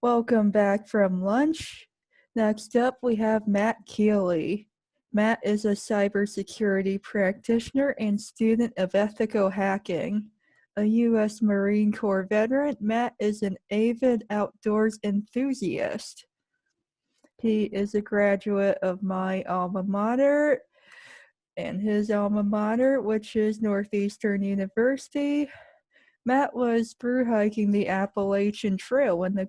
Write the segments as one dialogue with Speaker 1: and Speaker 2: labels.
Speaker 1: Welcome back from lunch. Next up, we have Matt Kiely. Matt is a cybersecurity practitioner and student of ethical hacking. A U.S. Marine Corps veteran, Matt is an avid outdoors enthusiast. He is a graduate of my alma mater and his alma mater, which is Northeastern University. Matt was through hiking the Appalachian Trail when the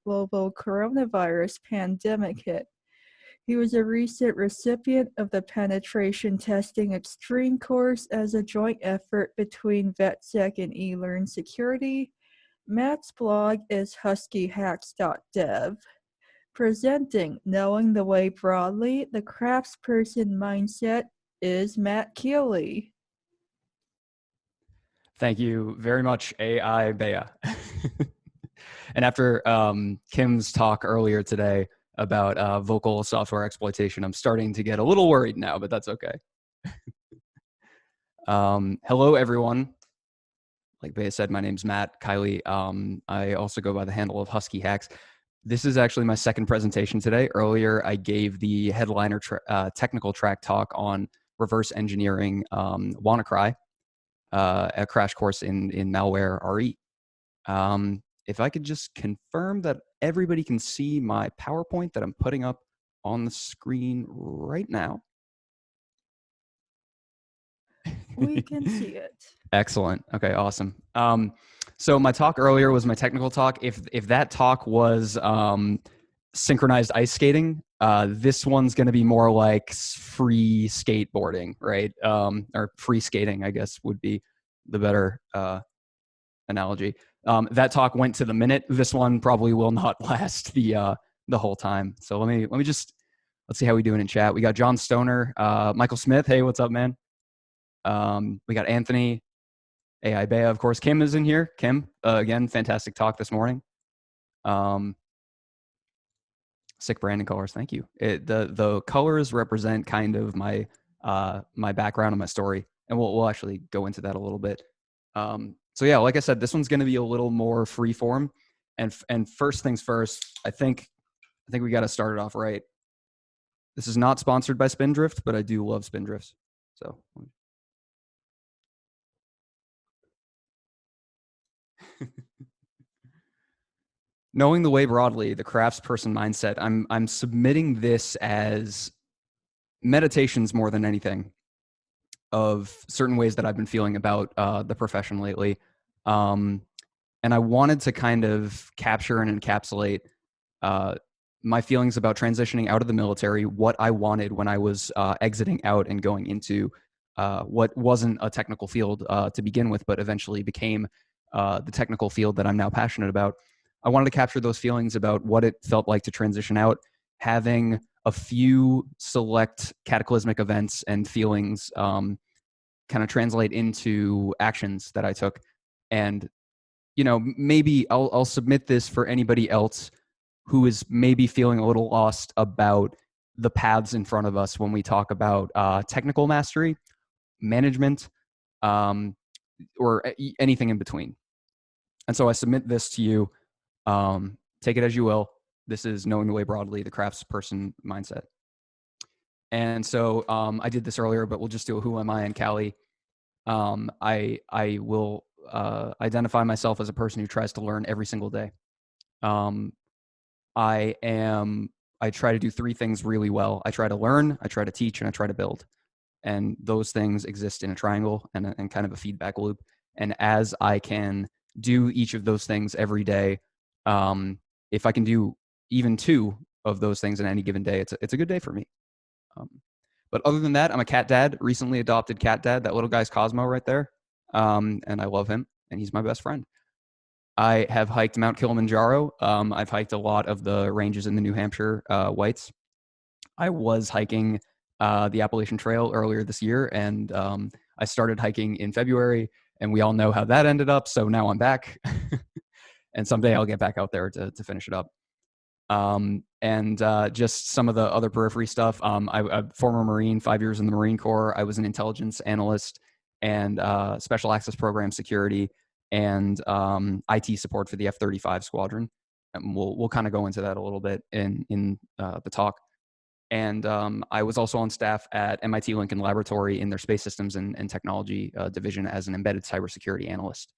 Speaker 1: global coronavirus pandemic hit. He was a recent recipient of the Penetration Testing Extreme course as a joint effort between VetSec and eLearn Security. Matt's blog is huskyhacks.dev. Presenting Knowing the Way Broadly, the craftsperson mindset is Matt Kiely.
Speaker 2: Thank you very much, AI Bea. And after Kim's talk earlier today about vocal software exploitation, I'm starting to get a little worried now, but that's okay. Hello, everyone. Like Bea said, my name's Matt Kiely. I also go by the handle of Husky Hacks. This is actually my second presentation today. Earlier, I gave the headliner technical track talk on reverse engineering WannaCry. A crash course in malware RE. If I could just confirm that everybody can see my PowerPoint that I'm putting up on the screen right now.
Speaker 1: We can see it.
Speaker 2: Excellent. Okay, awesome. So my talk earlier was my technical talk. If that talk was synchronized ice skating, this one's going to be more like free skateboarding, right? Or free skating, I guess, would be the better analogy. That talk went to the minute. This one probably will not last the whole time. So let's see how we doing in chat. We got John Stoner, Michael Smith. Hey, what's up, man? We got Anthony, AI Bea, of course. Kim is in here. Kim, again, fantastic talk this morning. Sick branding colors, thank you. The colors represent kind of my my background and my story, and we'll actually go into that a little bit. So yeah, like I said, this one's going to be a little more free form, and first things first, I think we got to start it off right. This is not sponsored by Spindrift, but I do love Spindrifts. So. Knowing the way broadly, the craftsperson mindset, I'm submitting this as meditations more than anything of certain ways that I've been feeling about the profession lately. And I wanted to kind of capture and encapsulate my feelings about transitioning out of the military, what I wanted when I was exiting out and going into what wasn't a technical field to begin with, but eventually became the technical field that I'm now passionate about. I wanted to capture those feelings about what it felt like to transition out, having a few select cataclysmic events and feelings kind of translate into actions that I took. And, you know, maybe I'll submit this for anybody else who is maybe feeling a little lost about the paths in front of us when we talk about technical mastery, management, or anything in between. And so I submit this to you. Take it as you will. This is Knowing the Way Broadly, the craftsperson mindset. And so I did this earlier, but we'll just do a who am I and Kiely. I will identify myself as a person who tries to learn every single day. I try to do three things really well. I try to learn, I try to teach, and I try to build. And those things exist in a triangle and kind of a feedback loop. And as I can do each of those things every day, if I can do even two of those things in any given day, it's a good day for me. But other than that, I'm a cat dad, recently adopted cat dad. That little guy's Cosmo right there. And I love him, and he's my best friend. I have hiked Mount Kilimanjaro. I've hiked a lot of the ranges in the New Hampshire Whites. I was hiking the Appalachian Trail earlier this year, and I started hiking in February, and we all know how that ended up. So now I'm back, and someday I'll get back out there to finish it up. And just some of the other periphery stuff. I'm a former Marine, 5 years in the Marine Corps. I was an intelligence analyst and special access program security and IT support for the F-35 squadron. And we'll kind of go into that a little bit in the talk. And I was also on staff at MIT Lincoln Laboratory in their space systems and technology division as an embedded cybersecurity analyst.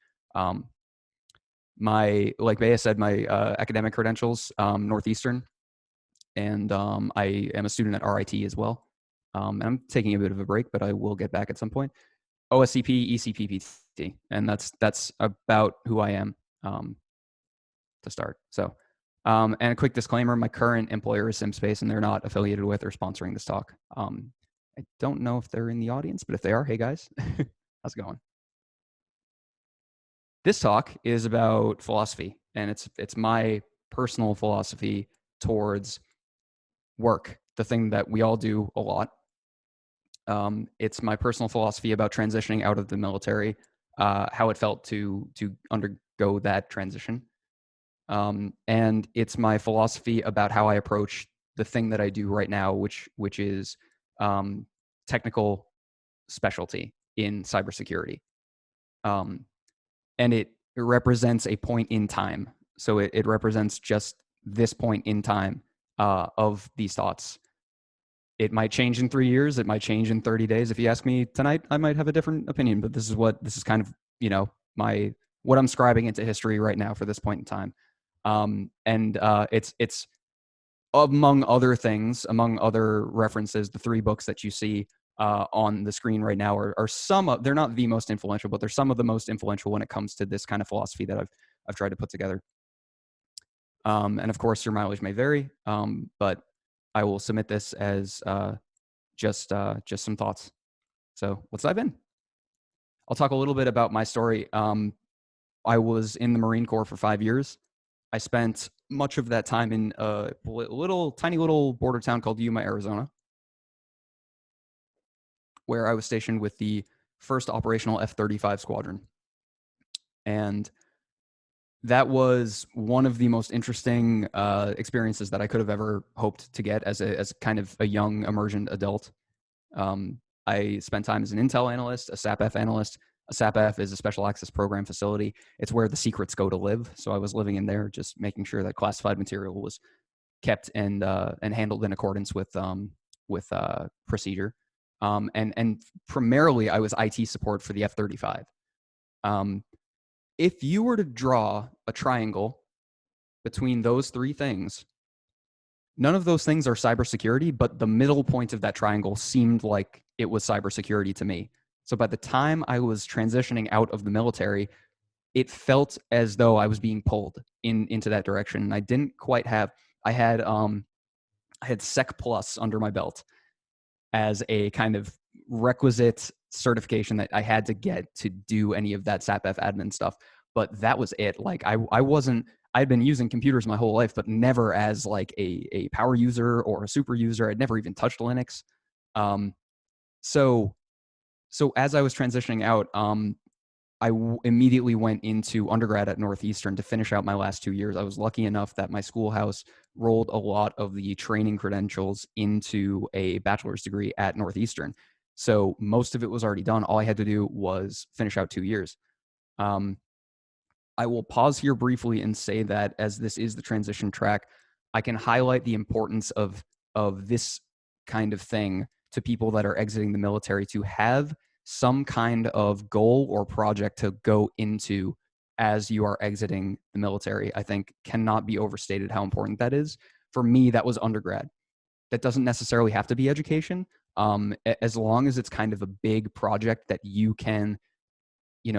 Speaker 2: Like Bea said, my academic credentials, Northeastern, and I am a student at RIT as well. And I'm taking a bit of a break, but I will get back at some point. OSCP, ECPPT, and that's about who I am to start. So, and a quick disclaimer: my current employer is SimSpace, and they're not affiliated with or sponsoring this talk. I don't know if they're in the audience, but if they are, hey guys, how's it going? This talk is about philosophy, and it's my personal philosophy towards work, the thing that we all do a lot. It's my personal philosophy about transitioning out of the military, how it felt to undergo that transition. And it's my philosophy about how I approach the thing that I do right now, which is technical specialty in cybersecurity. And it represents a point in time. So it represents just this point in time of these thoughts. It might change in 3 years. It might change in 30 days. If you ask me tonight, I might have a different opinion, but this is kind of, what I'm scribing into history right now for this point in time. It's among other things, among other references, the 3 books that you see on the screen right now are some of, they're not the most influential, but they're some of the most influential when it comes to this kind of philosophy that I've tried to put together. And of course, your mileage may vary, but I will submit this as just some thoughts. So let's dive in. I'll talk a little bit about my story. I was in the Marine Corps for 5 years. I spent much of that time in a tiny little border town called Yuma, Arizona, where I was stationed with the 1st Operational F-35 Squadron. And that was one of the most interesting experiences that I could have ever hoped to get as kind of a young immersion adult. I spent time as an Intel analyst, a SAPF analyst. A SAPF is a special access program facility. It's where the secrets go to live. So I was living in there, just making sure that classified material was kept and handled in accordance with procedure. And primarily, I was IT support for the F-35. If you were to draw a triangle between those 3 things, none of those things are cybersecurity, but the middle point of that triangle seemed like it was cybersecurity to me. So by the time I was transitioning out of the military, it felt as though I was being pulled into that direction. And I didn't quite have, I had Sec Plus under my belt as a kind of requisite certification that I had to get to do any of that SAPF admin stuff. But that was it. Like I wasn't, I'd been using computers my whole life, but never as like a power user or a super user. I'd never even touched Linux. So as I was transitioning out, I immediately went into undergrad at Northeastern to finish out my last 2 years. I was lucky enough that my schoolhouse rolled a lot of the training credentials into a bachelor's degree at Northeastern. So most of it was already done. All I had to do was finish out 2 years. I will pause here briefly and say that as this is the transition track, I can highlight the importance of this kind of thing to people that are exiting the military, to have some kind of goal or project to go into as you are exiting the military. I think cannot be overstated how important that is. For me, that was undergrad. That doesn't necessarily have to be education. As long as it's kind of a big project that you can,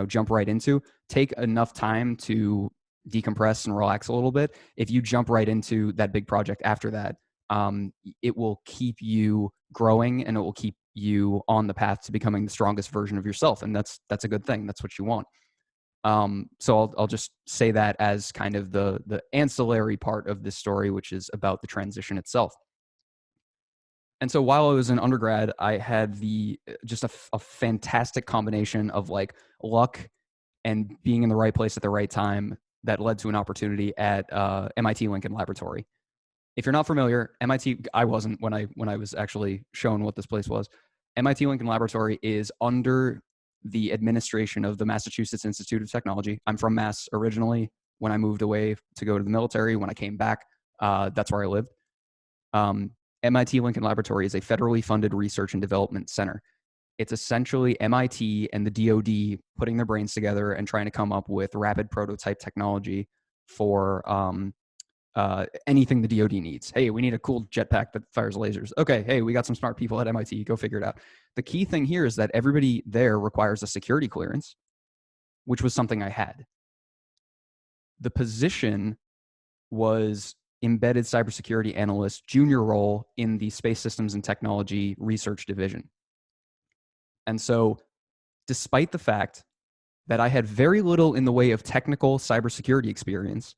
Speaker 2: jump right into, take enough time to decompress and relax a little bit. If you jump right into that big project after that, it will keep you growing and it will keep you on the path to becoming the strongest version of yourself. And that's a good thing. That's what you want. So I'll just say that as kind of the ancillary part of this story, which is about the transition itself. And so while I was in undergrad, I had just a fantastic combination of like luck and being in the right place at the right time that led to an opportunity at MIT Lincoln Laboratory. If you're not familiar, MIT, I wasn't when I was actually shown what this place was. MIT Lincoln Laboratory is under the administration of the Massachusetts Institute of Technology. I'm from Mass originally. when I moved away to go to the military. When I came back, that's where I lived. MIT Lincoln Laboratory is a federally funded research and development center. It's essentially MIT and the DoD putting their brains together and trying to come up with rapid prototype technology for anything the DoD needs. Hey, we need a cool jetpack that fires lasers. Okay, hey, we got some smart people at MIT. Go figure it out. The key thing here is that everybody there requires a security clearance, which was something I had. The position was embedded cybersecurity analyst, junior role in the Space Systems and Technology Research Division. And so, despite the fact that I had very little in the way of technical cybersecurity experience,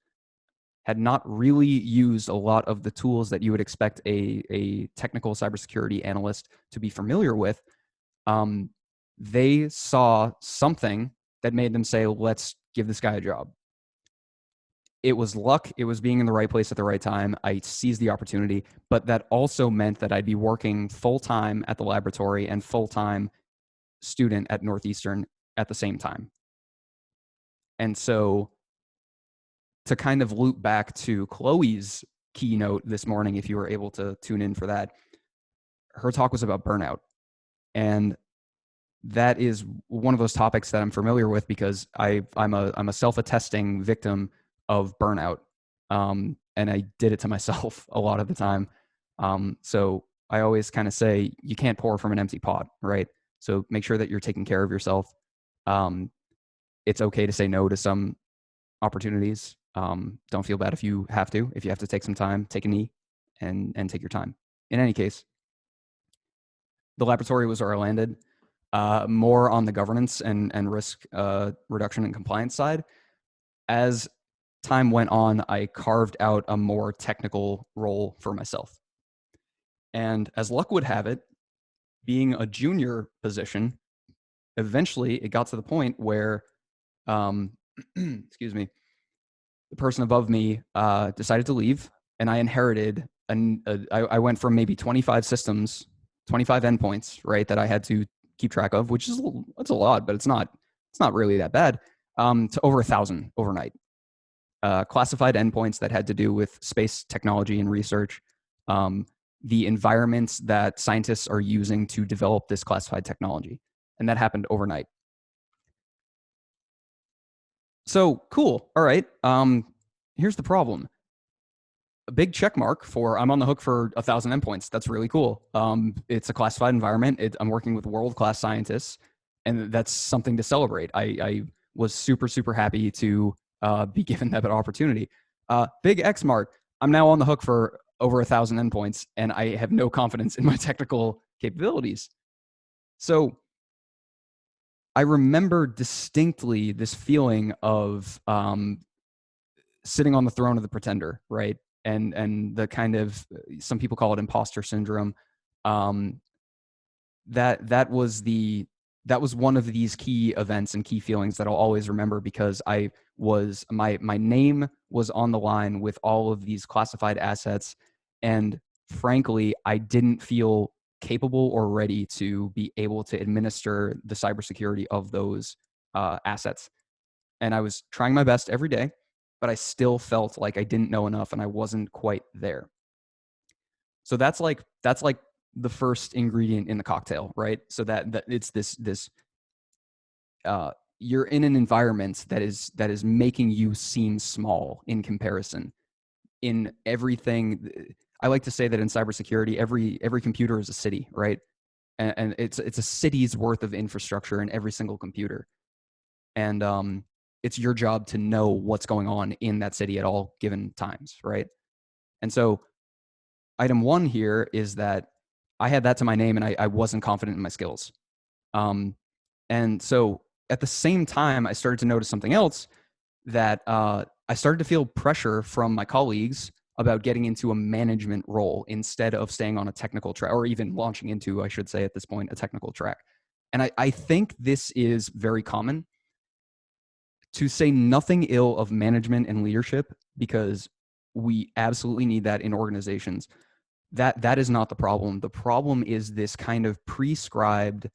Speaker 2: had not really used a lot of the tools that you would expect a technical cybersecurity analyst to be familiar with, they saw something that made them say, let's give this guy a job. It was luck. It was being in the right place at the right time. I seized the opportunity, but that also meant that I'd be working full-time at the laboratory and full-time student at Northeastern at the same time. And so to kind of loop back to Chloe's keynote this morning, if you were able to tune in for that, her talk was about burnout. And that is one of those topics that I'm familiar with because I'm a self-attesting victim of burnout. And I did it to myself a lot of the time. So I always kind of say, you can't pour from an empty pot, right? So make sure that you're taking care of yourself. It's okay to say no to some opportunities. Don't feel bad if you have to. If you have to take some time, take a knee and take your time. In any case, the laboratory was where I landed. More on the governance and risk reduction and compliance side. As time went on, I carved out a more technical role for myself. And as luck would have it, being a junior position, eventually it got to the point where, excuse me, the person above me decided to leave, and I inherited, I went from maybe 25 systems, 25 endpoints, right, that I had to keep track of, which is that's a lot, but it's not really that bad, to over 1,000 overnight. Classified endpoints that had to do with space technology and research, the environments that scientists are using to develop this classified technology. And that happened overnight. So cool. All right. Here's the problem. A big check mark for I'm on the hook for 1,000 endpoints. That's really cool. It's a classified environment. I'm working with world-class scientists, and that's something to celebrate. I was super, super happy to be given that opportunity. Big X mark. I'm now on the hook for over 1,000 endpoints, and I have no confidence in my technical capabilities. So I remember distinctly this feeling of sitting on the throne of the pretender, right? And the kind of, some people call it imposter syndrome. That was one of these key events and key feelings that I'll always remember, because I was, my name was on the line with all of these classified assets, and frankly, I didn't feel capable or ready to be able to administer the cybersecurity of those assets. And I was trying my best every day, but I still felt like I didn't know enough and I wasn't quite there. So that's like the first ingredient in the cocktail, right? So that it's this you're in an environment that is making you seem small in comparison in everything. I like to say that in cybersecurity, every computer is a city, right? And it's a city's worth of infrastructure in every single computer. And it's your job to know what's going on in that city at all given times, right? And so item one here is that I had that to my name and I wasn't confident in my skills. And so at the same time, I started to notice something else, that I started to feel pressure from my colleagues about getting into a management role instead of staying on a technical track, or even launching into, I should say at this point, a technical track. And I think this is very common, to say nothing ill of management and leadership, because we absolutely need that in organizations. That is not the problem. The problem is this kind of prescribed,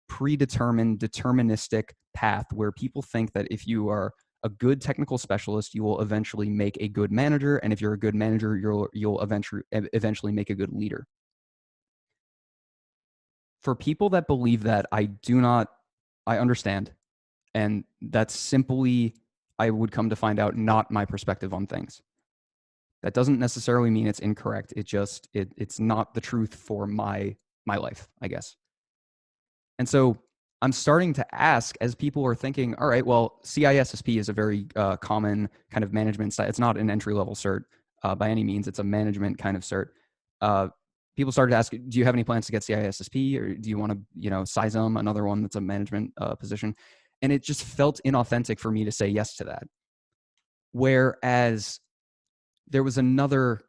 Speaker 2: predetermined, deterministic path where people think that if you are a good technical specialist, you will eventually make a good manager. And if you're a good manager, you'll eventually make a good leader. For people that believe that, I understand. And that's simply, I would come to find out, not my perspective on things. That doesn't necessarily mean it's incorrect. It's not the truth for my life, I guess. And so I'm starting to ask, as people are thinking, all right, well, CISSP is a very common kind of management style. It's not an entry-level cert by any means. It's a management kind of cert. People started to ask, do you have any plans to get CISSP, or do you want to, CISM, another one that's a management position? And it just felt inauthentic for me to say yes to that. Whereas there was another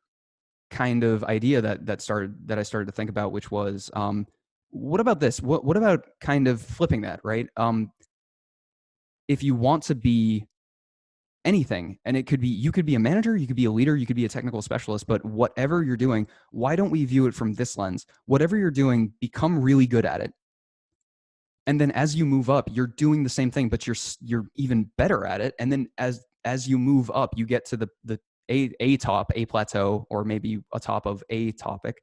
Speaker 2: kind of idea that I started to think about, which was, what about this? What about kind of flipping that, right? If you want to be anything, and you could be a manager, you could be a leader, you could be a technical specialist, but whatever you're doing, why don't we view it from this lens? Whatever you're doing, become really good at it. And then as you move up, you're doing the same thing, but you're even better at it. And then as you move up, you get to the a plateau, or maybe a top of a topic.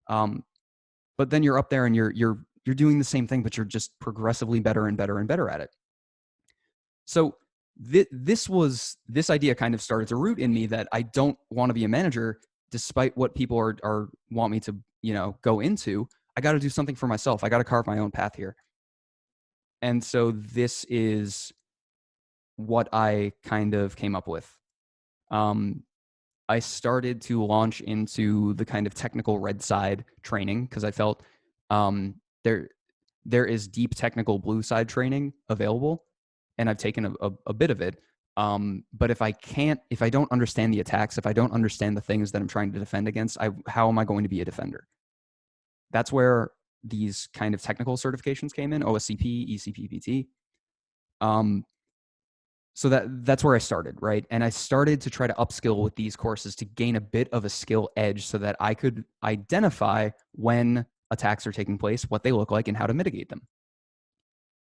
Speaker 2: But then you're up there and you're doing the same thing, but you're just progressively better and better and better at it. So this idea kind of started to root in me that I don't want to be a manager, despite what people are want me to, go into. I got to do something for myself. I got to carve my own path here. And so this is what I kind of came up with. I started to launch into the kind of technical red side training, because I felt there is deep technical blue side training available, and I've taken a bit of it. But if I don't understand the attacks, if I don't understand the things that I'm trying to defend against, how am I going to be a defender? That's where these kind of technical certifications came in: OSCP, ECPPT. So that's where I started, right? And I started to try to upskill with these courses to gain a bit of a skill edge, so that I could identify when attacks are taking place, what they look like, and how to mitigate them.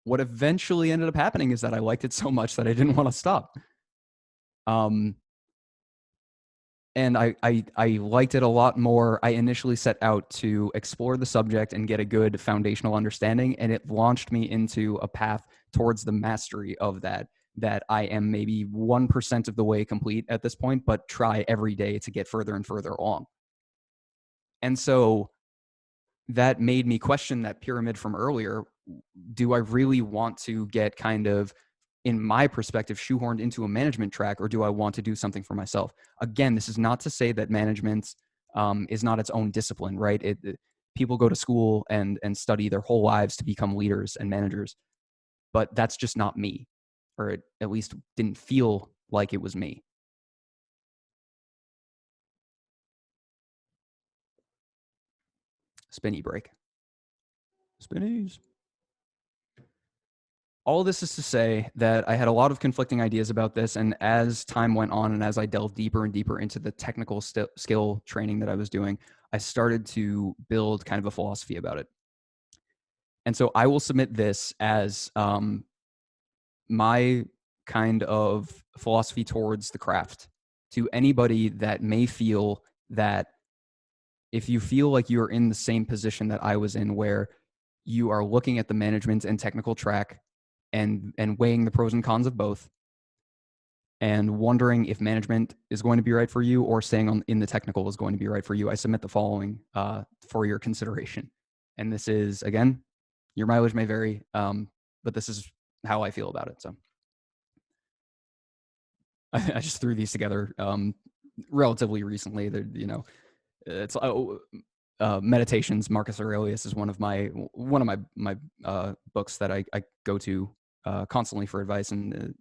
Speaker 2: What eventually ended up happening is that I liked it so much that I didn't want to stop. And I liked it a lot more. I initially set out to explore the subject and get a good foundational understanding, and it launched me into a path towards the mastery of that I am maybe 1% of the way complete at this point, but try every day to get further and further along. And so that made me question that pyramid from earlier. Do I really want to get kind of, in my perspective, shoehorned into a management track, or do I want to do something for myself? Again, this is not to say that management is not its own discipline, right? People go to school and study their whole lives to become leaders and managers, but that's just not me, or it at least didn't feel like it was me. Spinny break. Spinnies. All this is to say that I had a lot of conflicting ideas about this, and as time went on and as I delved deeper and deeper into the technical skill training that I was doing, I started to build kind of a philosophy about it. And so I will submit this as my kind of philosophy towards the craft to anybody that may feel that, if you feel like you're in the same position that I was in, where you are looking at the management and technical track and weighing the pros and cons of both, and wondering if management is going to be right for you, or staying in the technical is going to be right for you, I submit the following for your consideration. And this is, again, your mileage may vary, but this is how I feel about it. So I just threw these together relatively recently. It's Meditations. Marcus Aurelius is one of my books that I go to constantly for advice, and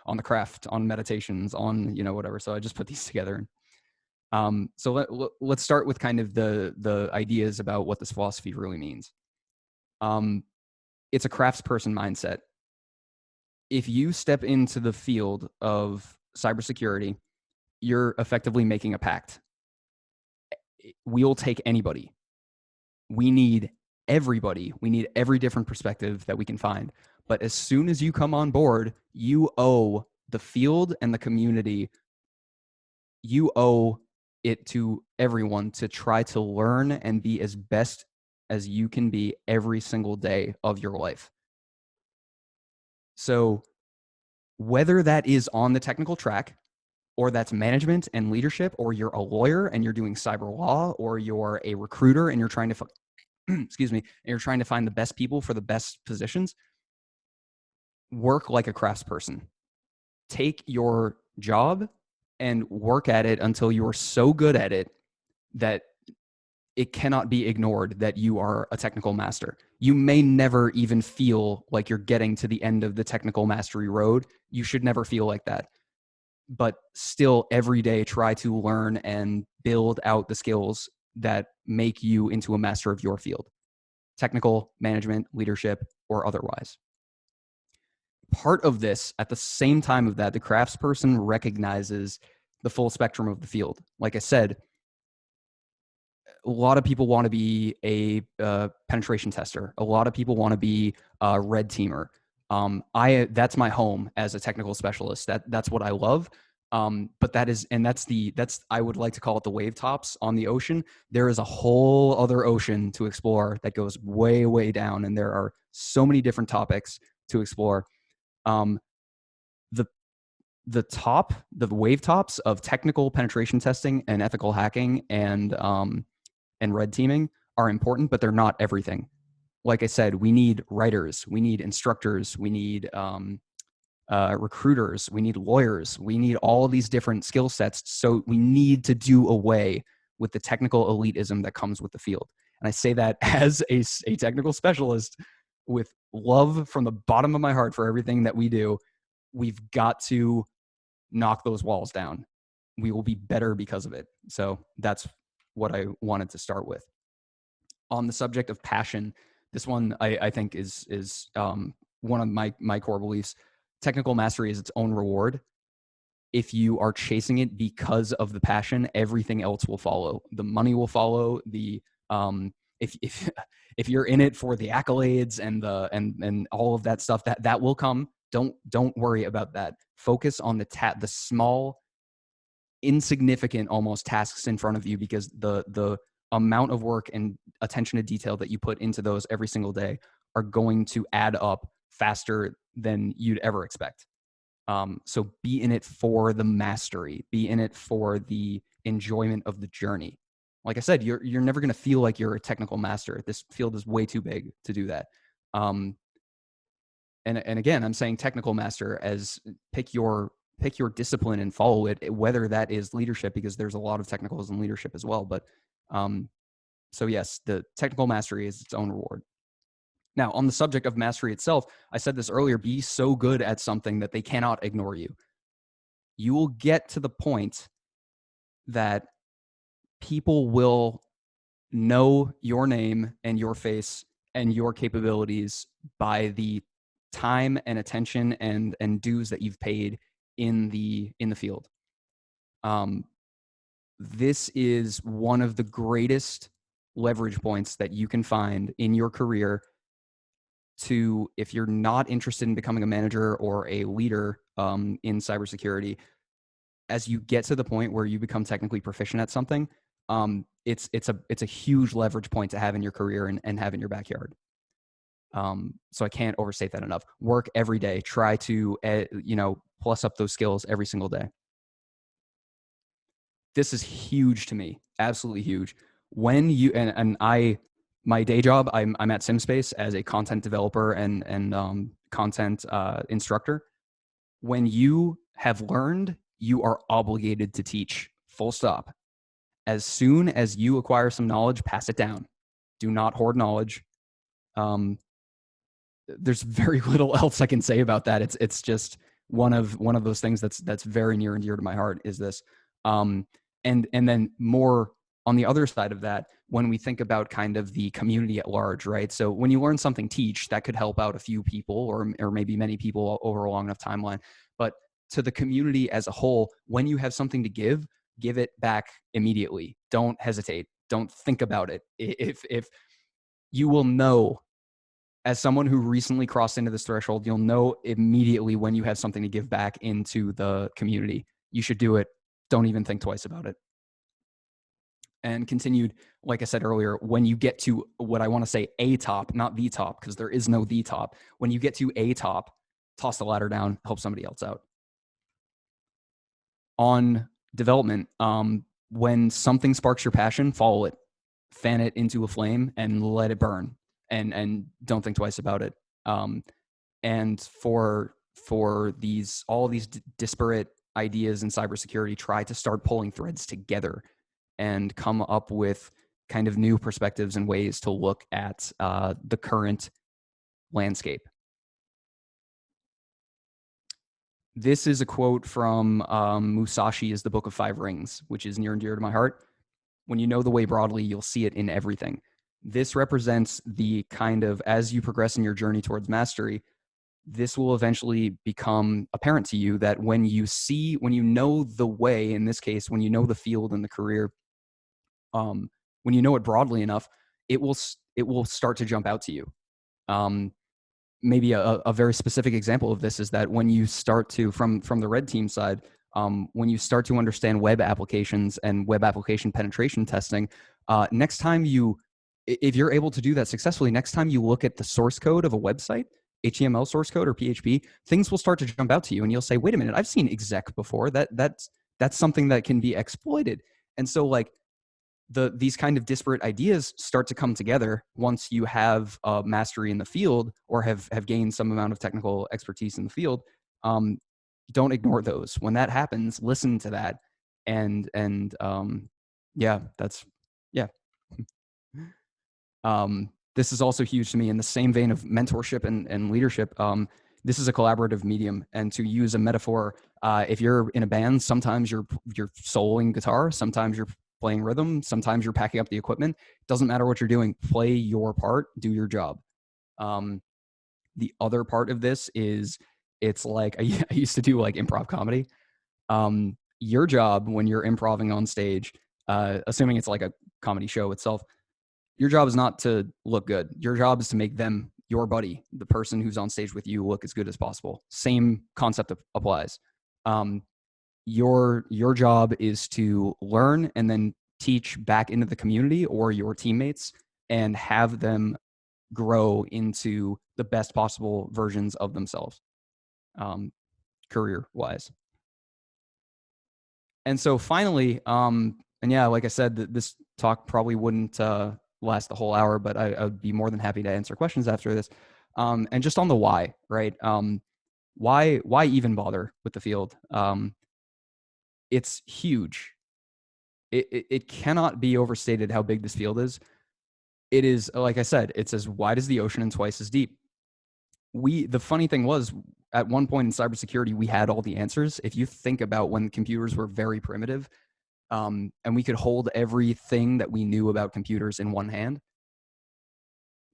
Speaker 2: on the craft, on meditations, on whatever. So I just put these together. So let's start with kind of the ideas about what this philosophy really means. It's a craftsperson mindset. If you step into the field of cybersecurity, you're effectively making a pact. We'll take anybody. We need everybody. We need every different perspective that we can find. But as soon as you come on board, you owe the field and the community, you owe it to everyone to try to learn and be as best as you can be every single day of your life. So whether that is on the technical track, or that's management and leadership, or you're a lawyer and you're doing cyber law, or you're a recruiter and you're trying to excuse me, and you're trying to find the best people for the best positions, work like a craftsperson. Take your job and work at it until you are so good at it that it cannot be ignored that you are a technical master. You may never even feel like you're getting to the end of the technical mastery road. You should never feel like that. But still, every day, try to learn and build out the skills that make you into a master of your field, technical, management, leadership, or otherwise. Part of this, at the same time of that, the craftsperson recognizes the full spectrum of the field. Like I said, a lot of people want to be a penetration tester. A lot of people want to be a red teamer. That's my home as a technical specialist. That's what I love. But that's I would like to call it the wave tops on the ocean. There is a whole other ocean to explore that goes way, way down, and there are so many different topics to explore. The wave tops of technical penetration testing and ethical hacking and red teaming are important, but they're not everything. Like I said, we need writers, we need instructors, we need recruiters, we need lawyers, we need all of these different skill sets. So we need to do away with the technical elitism that comes with the field. And I say that as a technical specialist with love from the bottom of my heart for everything that we do. We've got to knock those walls down. We will be better because of it. So that's what I wanted to start with. On the subject of passion, this one I think is one of my core beliefs. Technical mastery is its own reward. If you are chasing it because of the passion, everything else will follow. The money will follow. The if you're in it for the accolades and the and all of that stuff, that will come. Don't worry about that. Focus on the small, insignificant almost tasks in front of you, because the amount of work and attention to detail that you put into those every single day are going to add up faster than you'd ever expect. So be in it for the mastery, be in it for the enjoyment of the journey. Like I said, you're never going to feel like you're a technical master. This field is way too big to do that. And again, I'm saying technical master as pick your discipline and follow it, whether that is leadership, because there's a lot of technicals in leadership as well. But so yes, the technical mastery is its own reward. Now, on the subject of mastery itself, I said this earlier, be so good at something that they cannot ignore you. You will get to the point that people will know your name and your face and your capabilities by the time and attention and dues that you've paid in the field. This is one of the greatest leverage points that you can find in your career to, if you're not interested in becoming a manager or a leader in cybersecurity, as you get to the point where you become technically proficient at something, it's a huge leverage point to have in your career and have in your backyard. So I can't overstate that enough. Work every day. Try to plus up those skills every single day. This is huge to me, absolutely huge. When you my day job, I'm at SimSpace as a content developer and content instructor. When you have learned, you are obligated to teach. Full stop. As soon as you acquire some knowledge, pass it down. Do not hoard knowledge. There's very little else I can say about that. It's just one of those things that's very near and dear to my heart. Is this, and then more on the other side of that, when we think about kind of the community at large, right? So when you learn something, teach, that could help out a few people or maybe many people over a long enough timeline. But to the community as a whole, when you have something to give it back immediately. Don't hesitate. Don't think about it. If you will know as someone who recently crossed into this threshold, you'll know immediately when you have something to give back into the community. You should do it. Don't even think twice about it. And continued, like I said earlier, when you get to what I want to say, a top, not the top, because there is no the top. When you get to a top, toss the ladder down, help somebody else out. On development, when something sparks your passion, follow it, fan it into a flame, and let it burn. And don't think twice about it. And for all these disparate ideas in cybersecurity, try to start pulling threads together and come up with kind of new perspectives and ways to look at the current landscape. This is a quote from Musashi's The Book of Five Rings, which is near and dear to my heart. When you know the way broadly, you'll see it in everything. This represents the kind of, as you progress in your journey towards mastery, this will eventually become apparent to you that when you know the way, in this case, when you know the field and the career, when you know it broadly enough, it will start to jump out to you. Maybe a very specific example of this is that when you start to, from the red team side, when you start to understand web applications and web application penetration testing, next time if you're able to do that successfully, next time you look at the source code of a website, HTML source code or PHP, things will start to jump out to you and you'll say, wait a minute, I've seen exec before. That's something that can be exploited. And so like these kind of disparate ideas start to come together once you have mastery in the field or have gained some amount of technical expertise in the field. Don't ignore those. When that happens, listen to that. And yeah, that's, yeah. This is also huge to me in the same vein of mentorship and leadership. This is a collaborative medium, and to use a metaphor, if you're in a band, sometimes you're soloing guitar, sometimes you're playing rhythm, sometimes you're packing up the equipment. Doesn't matter what you're doing. Play your part, do your job. The other part of this is, it's like, I used to do like improv comedy. Your job when you're improving on stage, assuming it's like a comedy show itself, your job is not to look good. Your job is to make them, your buddy, the person who's on stage with you, look as good as possible. Same concept applies. Your job is to learn and then teach back into the community or your teammates and have them grow into the best possible versions of themselves, career-wise. And so finally, and yeah, like I said, this talk probably wouldn't last the whole hour, but I would be more than happy to answer questions after this. And just on the why, right? Why even bother with the field? It's huge. It cannot be overstated how big this field is. It is, like I said, it's as wide as the ocean and twice as deep. The funny thing was, at one point in cybersecurity, we had all the answers. If you think about when computers were very primitive, and we could hold everything that we knew about computers in one hand,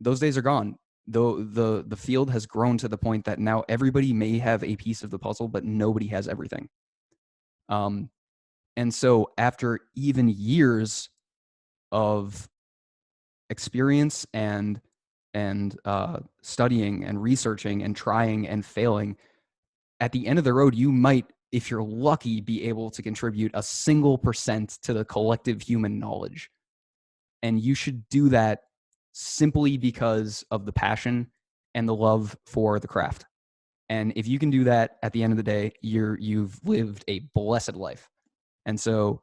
Speaker 2: those days are gone. The field has grown to the point that now everybody may have a piece of the puzzle, but nobody has everything. And so after even years of experience and studying and researching and trying and failing, at the end of the road, you might, if you're lucky, be able to contribute a single % to the collective human knowledge. And you should do that simply because of the passion and the love for the craft. And if you can do that at the end of the day, you've lived a blessed life. And so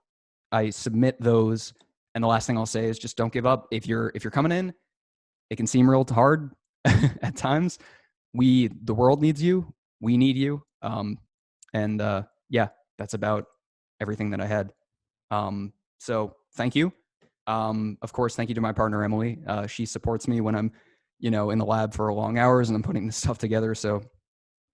Speaker 2: I submit those. And the last thing I'll say is just don't give up. If you're coming in, it can seem real hard at times. The world needs you. We need you. Yeah, that's about everything that I had. So thank you. Of course, thank you to my partner, Emily. She supports me when I'm, in the lab for long hours and I'm putting this stuff together. So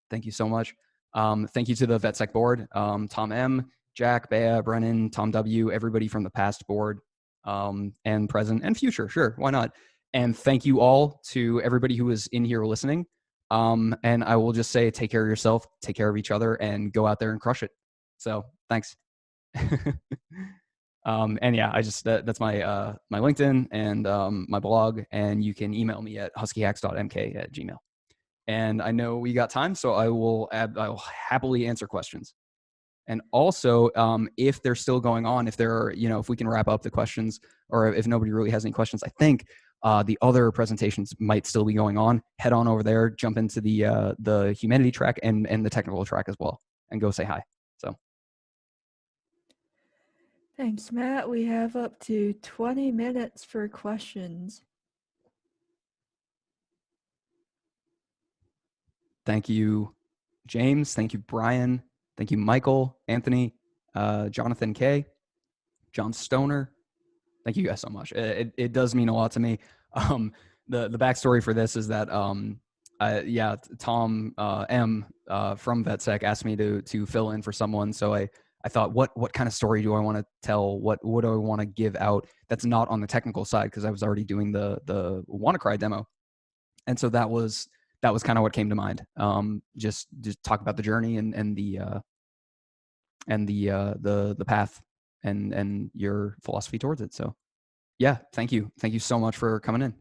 Speaker 2: thank you so much. Thank you to the VetSec board, Tom M, Jack, Bea, Brennan, Tom W, everybody from the past board, and present and future. Sure, why not? And thank you all to everybody who is in here listening. And I will just say, take care of yourself, take care of each other, and go out there and crush it. So thanks. And yeah, that's my my LinkedIn and my blog, and you can email me at huskyhacks.mk@gmail. And I know we got time, so I'll happily answer questions. And also, if they're still going on, if there are, if we can wrap up the questions, or if nobody really has any questions, I think the other presentations might still be going on. Head on over there, jump into the humanity track and the technical track as well, and go say hi. So
Speaker 1: Thanks, Matt. We have up to 20 minutes for questions.
Speaker 2: thank you, James. Thank you, Brian. Thank you, Michael, Anthony, Jonathan K, John Stoner. Thank you guys so much. It does mean a lot to me. The backstory for this is that Tom M from VetSec asked me to fill in for someone. So I thought, what kind of story do I want to tell? What do I want to give out that's not on the technical side? Because I was already doing the WannaCry demo, and so that was kind of what came to mind. Just talk about the journey and the path and your philosophy towards it. So yeah, thank you so much for coming in.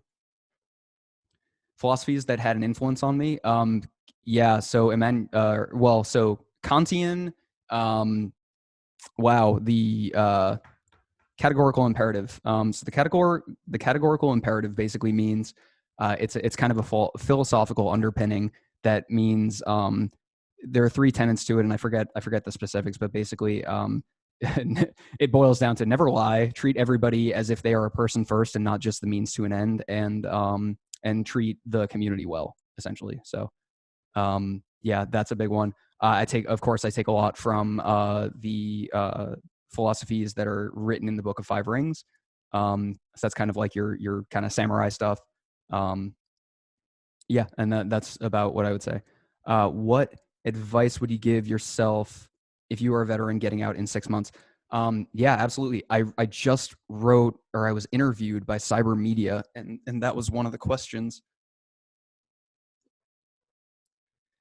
Speaker 2: Philosophies that had an influence on me. Yeah, so so Kantian. Wow, the categorical imperative. So the categorical imperative basically means it's kind of a philosophical underpinning that means there are three tenets to it, and I forget the specifics, but basically it boils down to never lie, treat everybody as if they are a person first and not just the means to an end, and treat the community well, essentially. So yeah, that's a big one. I take a lot from the philosophies that are written in the Book of Five Rings. So that's kind of like your kind of samurai stuff. Yeah, and that's about what I would say. What advice would you give yourself if you were a veteran getting out in 6 months? Yeah, absolutely. I just wrote, or I was interviewed by Cyber Media, and that was one of the questions.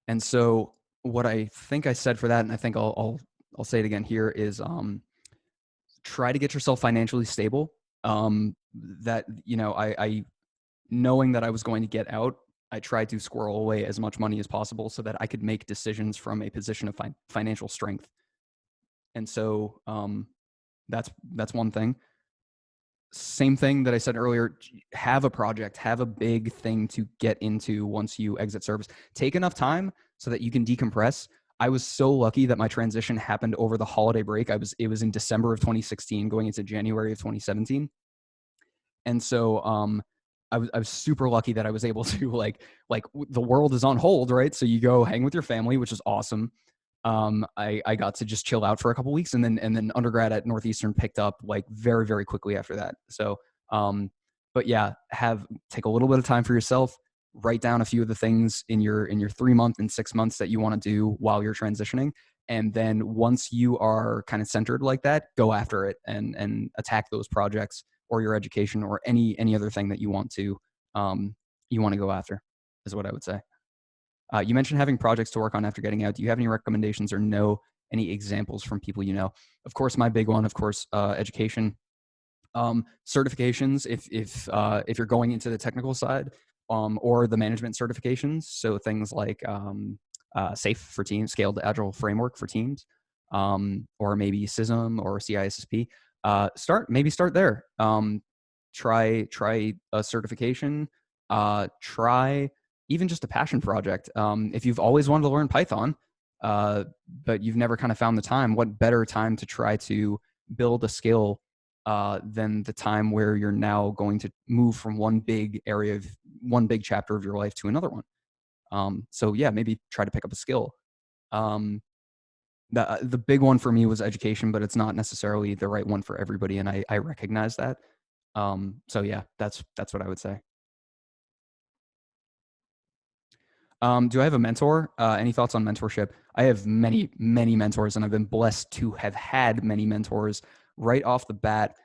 Speaker 2: And so what I think I said for that, and I think I'll say it again here, is try to get yourself financially stable. That I knowing that I was going to get out, I tried to squirrel away as much money as possible so that I could make decisions from a position of financial strength. And so that's one thing. Same thing that I said earlier, have a project, have a big thing to get into once you exit service. Take enough time so that you can decompress. I was so lucky that my transition happened over the holiday break. It was in December of 2016 going into January of 2017. And so I was super lucky that I was able to like the world is on hold, right? So you go hang with your family, which is awesome. I got to just chill out for a couple weeks, and then undergrad at Northeastern picked up like very, very quickly after that. So, but yeah, take a little bit of time for yourself, write down a few of the things in your 3 month and 6 months that you want to do while you're transitioning. And then once you are kind of centered like that, go after it and attack those projects or your education or any other thing that you want to go after, is what I would say. You mentioned having projects to work on after getting out. Do you have any recommendations or know any examples from people you know? Of course, my big one, education, certifications. If you're going into the technical side, or the management certifications, so things like SAFe for teams, Scaled Agile Framework for teams, or maybe SISM or CISSP. Start there. Try a certification. Try even just a passion project. If you've always wanted to learn Python, but you've never kind of found the time, what better time to try to build a skill than the time where you're now going to move from one big chapter of your life to another one. So yeah, maybe try to pick up a skill. The big one for me was education, but it's not necessarily the right one for everybody, and I recognize that. So yeah, that's what I would say. Do I have a mentor? Any thoughts on mentorship? I have many mentors, and I've been blessed to have had many mentors right off the bat.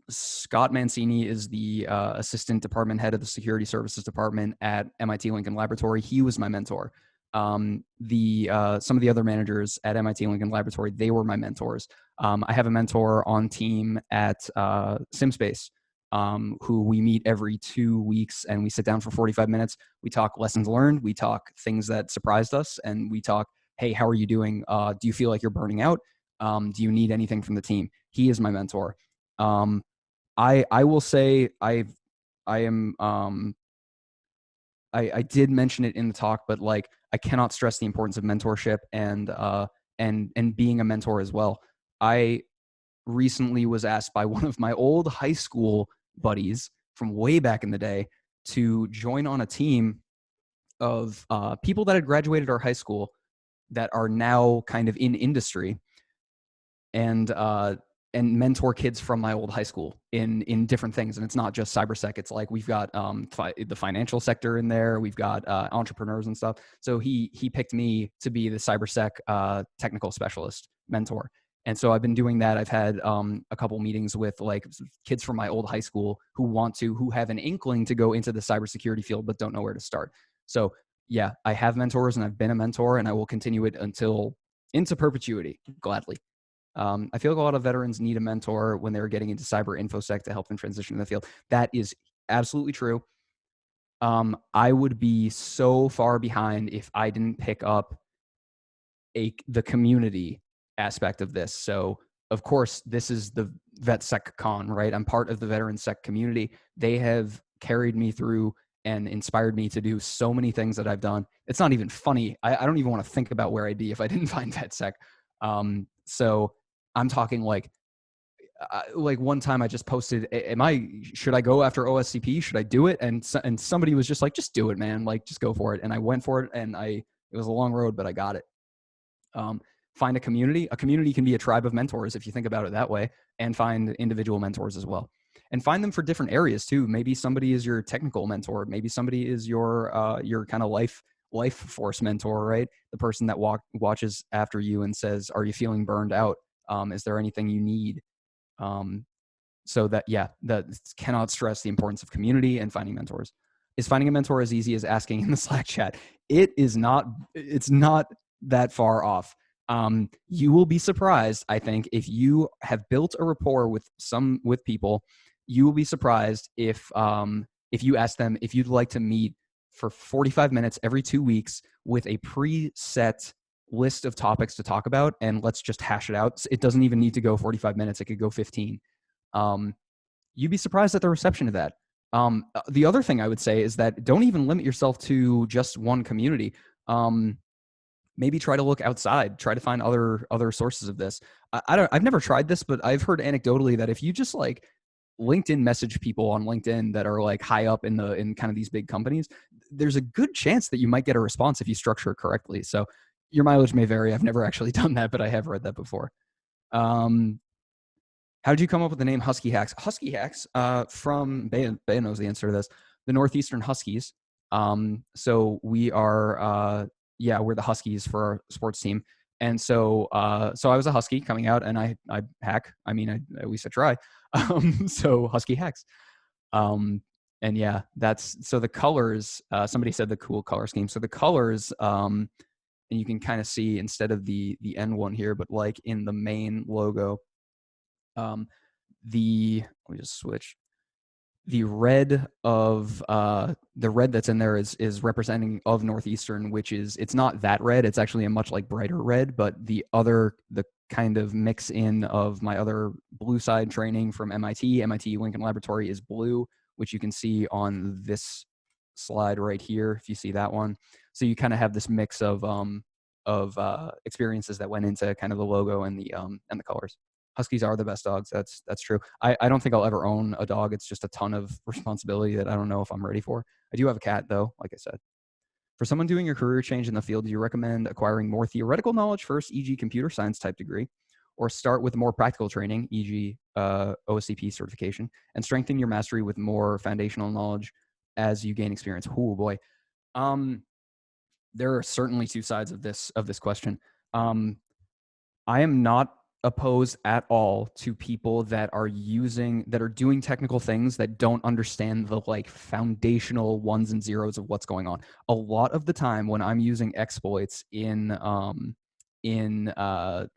Speaker 2: Scott Mancini is the assistant department head of the security services department at MIT Lincoln Laboratory. He was my mentor. The some of the other managers at MIT Lincoln Laboratory, they were my mentors. I have a mentor on team at SimSpace, who we meet every 2 weeks, and we sit down for 45 minutes. We talk lessons learned, we talk things that surprised us, and we talk, hey, how are you doing? Do you feel like you're burning out? Do you need anything from the team? He is my mentor. I will say I am I did mention it in the talk, but like I cannot stress the importance of mentorship and being a mentor as well. I recently was asked by one of my old high school buddies from way back in the day to join on a team of people that had graduated our high school that are now kind of in industry, and mentor kids from my old high school in different things. And it's not just cybersec. It's like we've got the financial sector in there. We've got entrepreneurs and stuff. So he picked me to be the cybersec technical specialist mentor. And so I've been doing that. I've had a couple meetings with like kids from my old high school who have an inkling to go into the cybersecurity field but don't know where to start. So yeah, I have mentors and I've been a mentor, and I will continue it into perpetuity, gladly. I feel like a lot of veterans need a mentor when they're getting into cyber infosec to help them transition in the field. That is absolutely true. I would be so far behind if I didn't pick up the community aspect of this. So of course, this is the VetSec con, right? I'm part of the veteran sec community. They have carried me through and inspired me to do so many things that I've done. It's not even funny. I don't even want to think about where I'd be if I didn't find VetSec. So I'm talking like one time I just posted, should I go after OSCP? Should I do it? And somebody was just like, just do it, man. Like, just go for it. And I went for it, and it was a long road, but I got it. Find a community. A community can be a tribe of mentors if you think about it that way, and find individual mentors as well. And find them for different areas too. Maybe somebody is your technical mentor. Maybe somebody is your kind of life force mentor, right? The person that watches after you and says, are you feeling burned out? Is there anything you need? So that cannot stress the importance of community and finding mentors. Is finding a mentor as easy as asking in the Slack chat? It is not. It's not that far off. You will be surprised, I think, if you have built a rapport with people. You will be surprised if you ask them if you'd like to meet for 45 minutes every 2 weeks with a preset list of topics to talk about, and let's just hash it out. It doesn't even need to go 45 minutes. It could go 15. You'd be surprised at the reception of that. The other thing I would say is that don't even limit yourself to just one community. Maybe try to look outside, try to find other sources of this. I've never tried this, but I've heard anecdotally that if you just like LinkedIn message people on LinkedIn that are like high up in kind of these big companies, there's a good chance that you might get a response if you structure it correctly. So your mileage may vary. I've never actually done that, but I have read that before. How did you come up with the name Husky Hacks? Husky Hacks, from Bea knows the answer to this. The Northeastern Huskies. So we are, we're the Huskies for our sports team. And so I was a Husky coming out, and I hack. I mean, at least I try. So Husky Hacks. And yeah, so the colors, somebody said the cool color scheme. So the colors, and you can kind of see instead of the N1 here, but like in the main logo, let me just switch. The red that's in there is representing of Northeastern, which it's not that red. It's actually a much like brighter red, but the kind of mix in of my other blue side training from MIT Lincoln Laboratory is blue, which you can see on this slide right here, if you see that one. So you kind of have this mix of experiences that went into kind of the logo and the colors. Huskies are the best dogs. That's true. I don't think I'll ever own a dog. It's just a ton of responsibility that I don't know if I'm ready for. I do have a cat though, like I said. For someone doing a career change in the field, do you recommend acquiring more theoretical knowledge first, e.g. computer science type degree, or start with more practical training, e.g. OSCP certification, and strengthen your mastery with more foundational knowledge as you gain experience? Oh boy. There are certainly two sides of this question. I am not opposed at all to people that are doing technical things that don't understand the like foundational ones and zeros of what's going on. A lot of the time when I'm using exploits in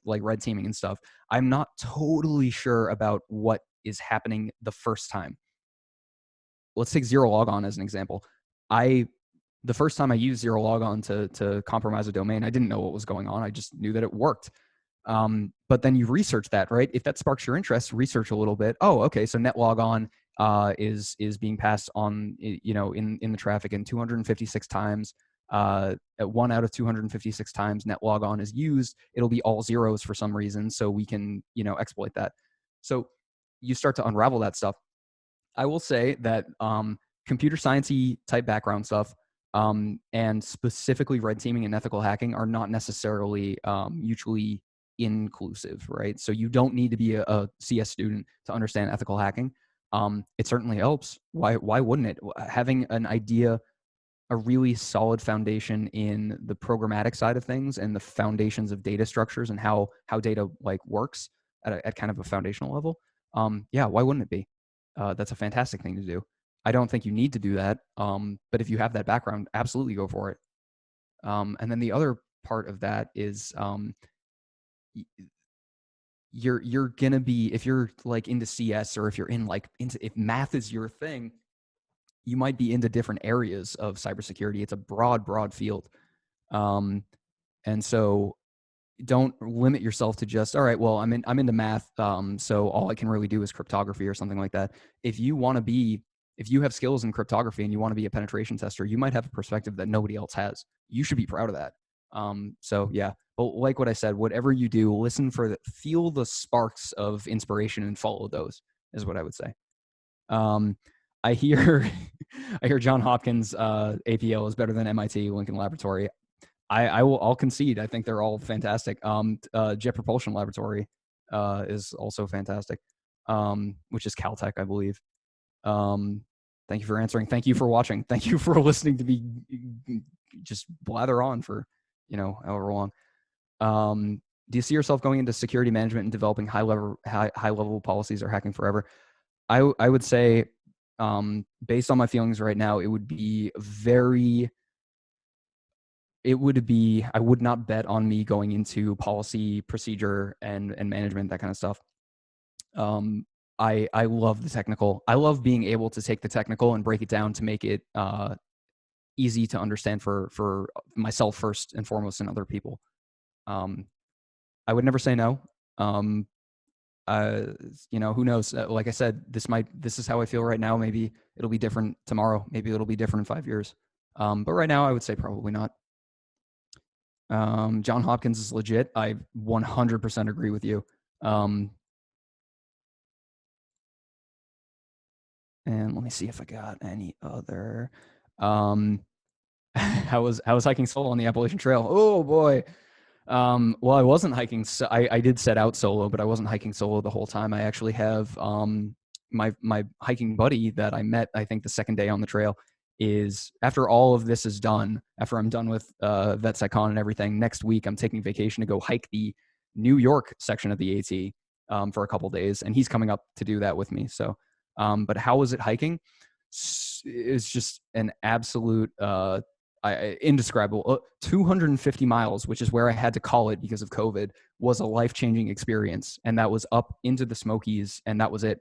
Speaker 2: like red teaming and stuff, I'm not totally sure about what is happening the first time. Let's take zero logon as an example. The first time I used zero logon to compromise a domain, I didn't know what was going on. I just knew that it worked. But then you research that, right? If that sparks your interest, research a little bit. Oh, okay, so net logon is being passed on, in the traffic, and 256 times. At 1 out of 256 times net logon is used, it'll be all zeros for some reason, so we can exploit that. So you start to unravel that stuff. I will say that computer sciencey type background stuff, and specifically red teaming and ethical hacking, are not necessarily mutually inclusive, right? So you don't need to be a CS student to understand ethical hacking. It certainly helps. Why wouldn't it? Having an idea, a really solid foundation in the programmatic side of things and the foundations of data structures and how data like works at kind of a foundational level. Yeah, why wouldn't it be? That's a fantastic thing to do. I don't think you need to do that. But if you have that background, absolutely go for it. And then the other part of that is you're gonna be, if you're like into CS, or if you're if math is your thing, you might be into different areas of cybersecurity. It's a broad field. And so don't limit yourself to just, all right, well, I'm into math, so all I can really do is cryptography or something like that. If you have skills in cryptography and you want to be a penetration tester, you might have a perspective that nobody else has. You should be proud of that. So yeah, but like what I said, whatever you do, feel the sparks of inspiration and follow those, is what I would say. I hear I hear John Hopkins APL is better than MIT Lincoln Laboratory. I'll concede. I think they're all fantastic. Jet Propulsion Laboratory is also fantastic, which is Caltech, I believe. Thank you for answering. Thank you for watching. Thank you for listening to me just blather on for however long. Do you see yourself going into security management and developing high level policies, or hacking forever? I would say, based on my feelings right now, I would not bet on me going into policy, procedure, and management, that kind of stuff. I love the technical. I love being able to take the technical and break it down to make it easy to understand for myself first and foremost, and other people. I would never say no. Who knows? Like I said, this is how I feel right now. Maybe it'll be different tomorrow. Maybe it'll be different in 5 years. But right now, I would say probably not. John Hopkins is legit. I 100% agree with you. And let me see if I got any other. How was hiking solo on the Appalachian Trail? Oh boy. Well, I wasn't hiking. So I did set out solo, but I wasn't hiking solo the whole time. I actually have my hiking buddy that I met, I think, the second day on the trail. Is after all of this is done, after I'm done with VetSecCon and everything, next week I'm taking vacation to go hike the New York section of the AT for a couple days, and he's coming up to do that with me. So, but how was it hiking? It's just an absolute indescribable. 250 miles, which is where I had to call it because of COVID, was a life-changing experience, and that was up into the Smokies, and that was it.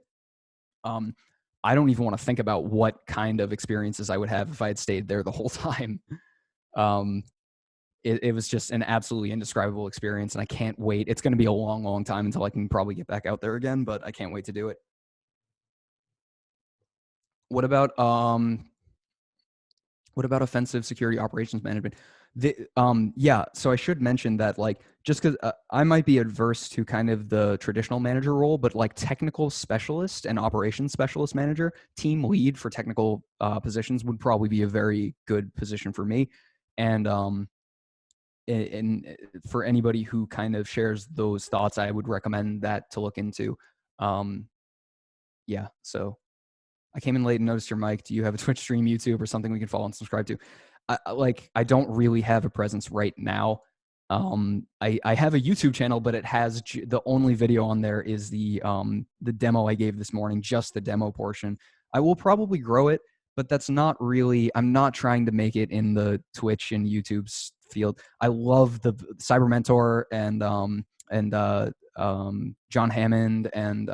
Speaker 2: I don't even want to think about what kind of experiences I would have if I had stayed there the whole time. It was just an absolutely indescribable experience, and I can't wait. It's going to be a long time until I can probably get back out there again, but I can't wait to do it. What about offensive security operations management? So I should mention that, like, just because I might be adverse to kind of the traditional manager role, but like technical specialist and operations specialist manager, team lead for technical positions would probably be a very good position for me. And for anybody who kind of shares those thoughts, I would recommend that to look into. Yeah, so I came in late and noticed your mic. Do you have a Twitch stream, YouTube, or something we can follow and subscribe to? I don't really have a presence right now. I have a YouTube channel, but it has the only video on there is the demo I gave this morning, just the demo portion. I will probably grow it, but that's not really, I'm not trying to make it in the Twitch and YouTube's field. I love the Cyber Mentor and John Hammond and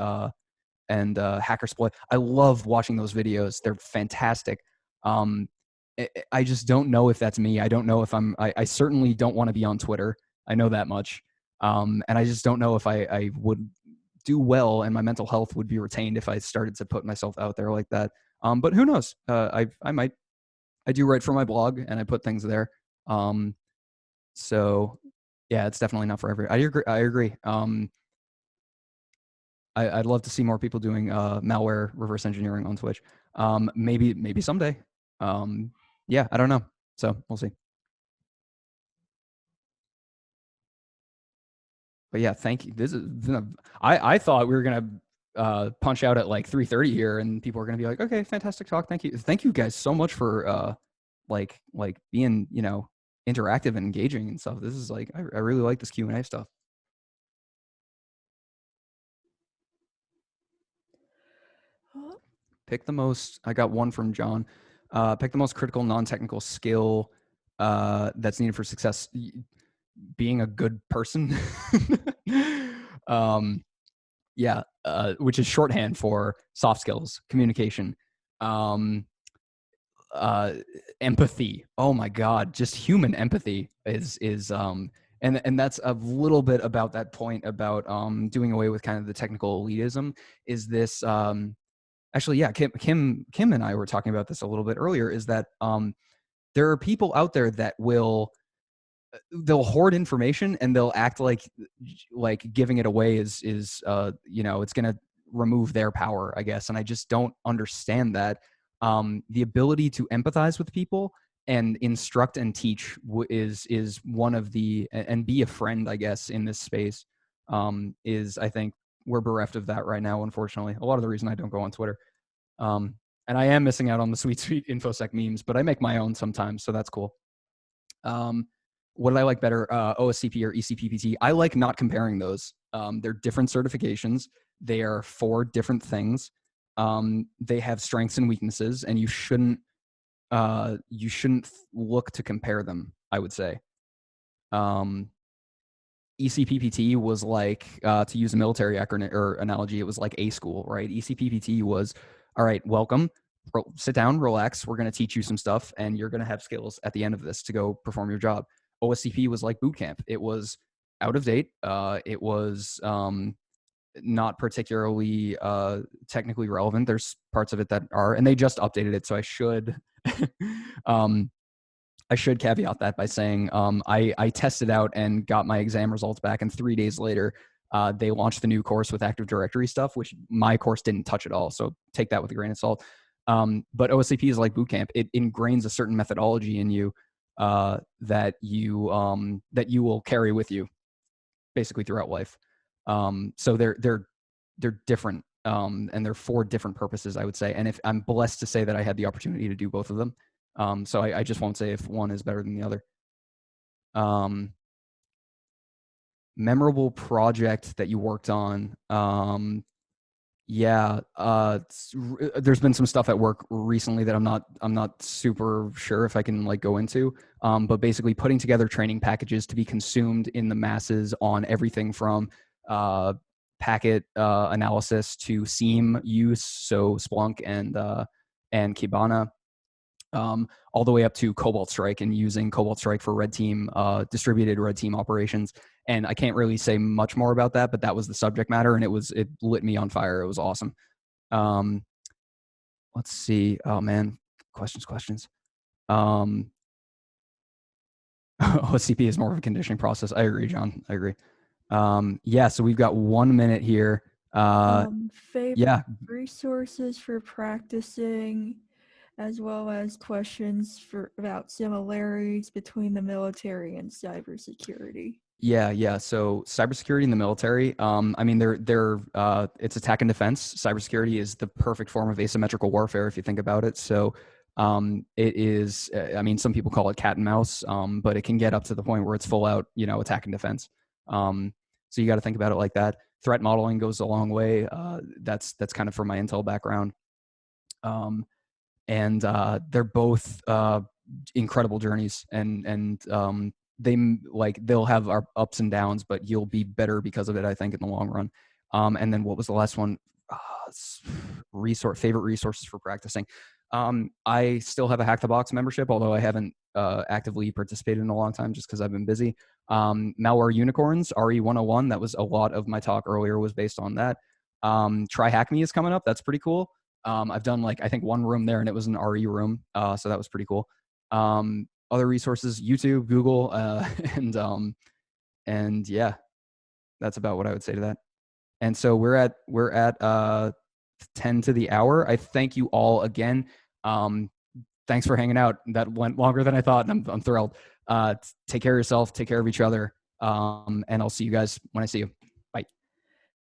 Speaker 2: Hackersploit. I love watching those videos. They're fantastic. I just don't know if that's me. I don't know if I certainly don't want to be on Twitter. I know that much. And I just don't know if I would do well and my mental health would be retained if I started to put myself out there like that. But who knows? I might. I do write for my blog and I put things there. So yeah, it's definitely not for every. I agree. I'd love to see more people doing malware reverse engineering on Twitch. Maybe someday. Yeah, I don't know. So we'll see. But yeah, thank you. This is I thought we were gonna punch out at like 3:30 here, and people are gonna be like, okay, fantastic talk. Thank you guys so much for like being interactive and engaging and stuff. This is like I really like this Q&A stuff. Pick the most. I got one from John. Pick the most critical non-technical skill that's needed for success. Being a good person. Yeah, which is shorthand for soft skills, communication, empathy. Oh my God, just human empathy is and that's a little bit about that point about doing away with kind of the technical elitism. Is this actually, yeah, Kim and I were talking about this a little bit earlier, is that there are people out there that they'll hoard information and they'll act like giving it away is it's going to remove their power, I guess. And I just don't understand that. The ability to empathize with people and instruct and teach is one of the, and be a friend, I guess, in this space, is, I think we're bereft of that right now, unfortunately. A lot of the reason I don't go on Twitter. And I am missing out on the sweet InfoSec memes, but I make my own sometimes, so that's cool. What did I like better, OSCP or ECPPT? I like not comparing those. They're different certifications. They are for different things. They have strengths and weaknesses, and you shouldn't look to compare them, I would say. ECPPT was like, to use a military acronym or analogy, it was like A school, right? ECPPT was, all right, welcome, sit down, relax. We're going to teach you some stuff, and you're going to have skills at the end of this to go perform your job. OSCP was like boot camp. It was out of date. It was not particularly technically relevant. There's parts of it that are, and they just updated it, so I should I should caveat that by saying I tested out and got my exam results back, and 3 days later, they launched the new course with Active Directory stuff, which my course didn't touch at all. So take that with a grain of salt. But OSCP is like bootcamp. It ingrains a certain methodology in you that you will carry with you basically throughout life. So they're different, and they're for different purposes, I would say. And if I'm blessed to say that I had the opportunity to do both of them. So I just won't say if one is better than the other. Memorable project that you worked on. Yeah, there's been some stuff at work recently that I'm not super sure if I can like go into. But basically putting together training packages to be consumed in the masses on everything from packet analysis to SIEM use, so Splunk and Kibana. All the way up to Cobalt Strike and using Cobalt Strike for red team, distributed red team operations. And I can't really say much more about that, but that was the subject matter, and it lit me on fire. It was awesome. Let's see. Oh man, questions. OCP is more of a conditioning process. I agree, John. I agree. Yeah, so we've got 1 minute here.
Speaker 1: Favorite
Speaker 2: Yeah,
Speaker 1: resources for practicing, as well as questions about similarities between the military and cybersecurity.
Speaker 2: Yeah. So cybersecurity in the military, I mean, it's attack and defense. Cybersecurity is the perfect form of asymmetrical warfare if you think about it. So It is, I mean, some people call it cat and mouse, but it can get up to the point where it's full out, attack and defense. So you got to think about it like that. Threat modeling goes a long way. That's kind of from my intel background. And they're both incredible journeys, and they'll have our ups and downs, but you'll be better because of it, I think, in the long run. And then what was the last one? Favorite resources for practicing. I still have a Hack the Box membership, although I haven't actively participated in a long time just because I've been busy. Malware Unicorns, RE 101, that was a lot of my talk earlier was based on that. Try Hack Me is coming up. That's pretty cool. I've done I think one room there, and it was an RE room. So that was pretty cool. Other resources, YouTube, Google, and yeah, that's about what I would say to that. And so we're at 10 to the hour. I thank you all again. Thanks for hanging out. That went longer than I thought, and I'm thrilled. Take care of yourself, take care of each other. And I'll see you guys when I see you.